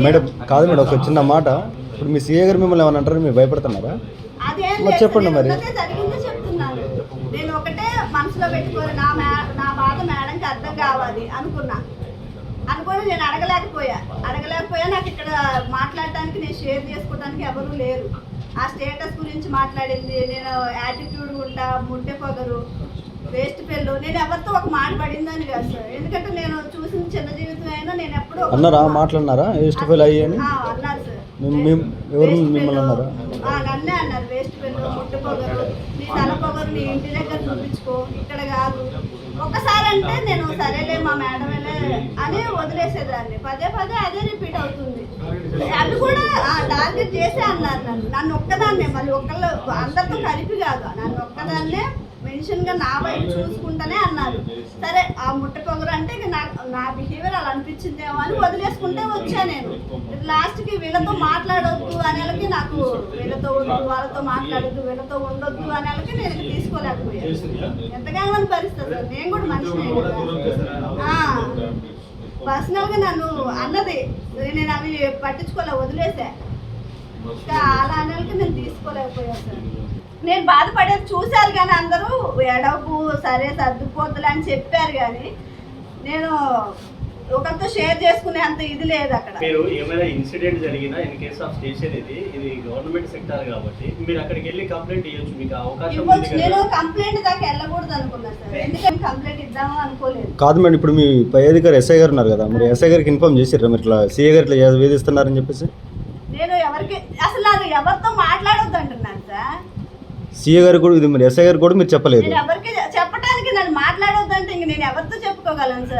Madam కాదు madam, ఒక చిన్న మాట. ఇప్పుడు మీ సీఏ గారు మిమ్మల్ని ఏమన్నా అంటారు, మీరు భయపడుతున్నారా? మరి చెప్పండి మరి. నేను ఒకటే మనసులో పెట్టుకోవాలి, నా బాధ మేడంకి అర్థం కావాలి అనుకుని నేను అడగలేకపోయా. నాకు ఇక్కడ మాట్లాడటానికి, నేను షేర్ చేసుకోవడానికి ఎవరు లేరు. ఆ స్టేటస్ గురించి మాట్లాడింది, నేను యాటిట్యూడ్ ఉంటా, ముట్టె పొగరు, వేస్ట్ పెళ్ళు, నేను ఎవరితో ఒక మాట పడిందని కాదు సార్. ఎందుకంటే నేను చూసిన చిన్న జీవితం అయినా నేను ఎప్పుడు అన్నారా, మాట్లాడినారా వేస్ట్ పెళ్ళు అయ్యి అని? అన్నారు సార్. ఎవరు మిమ్మల్ని అన్నారా? నన్నే అన్నారు, వేస్ట్ పెళ్ళు, ముట్టె పొగరు, నీ తల పొగరు నీ ఇంటి దగ్గర చూపించుకో, ఇక్కడ కాదు. ఒక్కసారి అంటే నేను సరేలే మా మేడమేలే అని వదిలేసేదాన్ని. పదే అదే రిపీట్ అవుతుంది. అది కూడా టార్గెట్ చేసే అన్నారు నన్ను ఒక్కదాన్నే, మళ్ళీ అందరితో కలిపి కాదు, నన్ను ఒక్కదాన్నే మెన్షన్గా నా వైపు చూసుకుంటానే అన్నారు. సరే ఆ ముట్ట పొగరు అంటే నా బిహేవియర్ అలా అనిపించిందేమో అని వదిలేసుకుంటే వచ్చా. నేను లాస్ట్కి వీళ్ళతో మాట్లాడొద్దు అనేలకి, నాకు వీళ్ళతో వద్దు, వాళ్ళతో మాట్లాడొద్దు, వీళ్ళతో ఉండొద్దు అనేలకి నేను తీసుకోలేకపోయాను. ఎంతగానో పరిస్థితి. నేను కూడా మనిషినే కదా. పర్సనల్గా నన్ను అన్నది, నేను అవి పట్టించుకోలే, వదిలేసా. ఇంకా అలా అనేలకి నేను తీసుకోలేకపోయాను సార్. నేను బాధపడేది చూశారు కానీ అందరూ ఎడవు సరే సర్దుపోతులు అని చెప్పారు, కానీ నేను ఒకరితో షేర్ చేసుకునే అంత ఇది లేదు అక్కడ. మీరు ఏమైనా ఇన్సిడెంట్ జరిగినా ఇన్ కేస్ ఆఫ్ స్టేషన్ ఇది గవర్నమెంట్ సెక్టార్ కాబట్టి మీరు అక్కడికి వెళ్ళి కంప్లైంట్ ఇవ్వచ్చు, మీకు అవకాశం ఉంది. నేను కంప్లైంట్ దాకా వెళ్ళకూడదు అనుకున్నా సార్, ఎందుకంటే కంప్లైంట్ ఇద్దామో అనుకోలేదు. కాదు మేడం, ఇప్పుడు మీ పై అధికారి ఎస్ఐ గారు ఉన్నారు కదా, మరి ఎస్ఐ గారికి ఇన్ఫార్మ్ చేసిర్రా మీరు ఇట్లా సీఏ గారు ఇట్లా వేధిస్తున్నారని చెప్పేసి? నేను ఎవరికి అసలు నాకు ఎవరితో మాట్లాడొద్దు అంటున్నాను సార్. సీఏ గారు కూడా, ఇది మరి ఎస్ఐ గారు కూడా మీరు చెప్పలేదు? నేను ఎవరికి చెప్పడానికి, నన్ను మాట్లాడొద్దు అంటే ఇంక నేను ఎవరితో చెప్పుకోగలను సార్?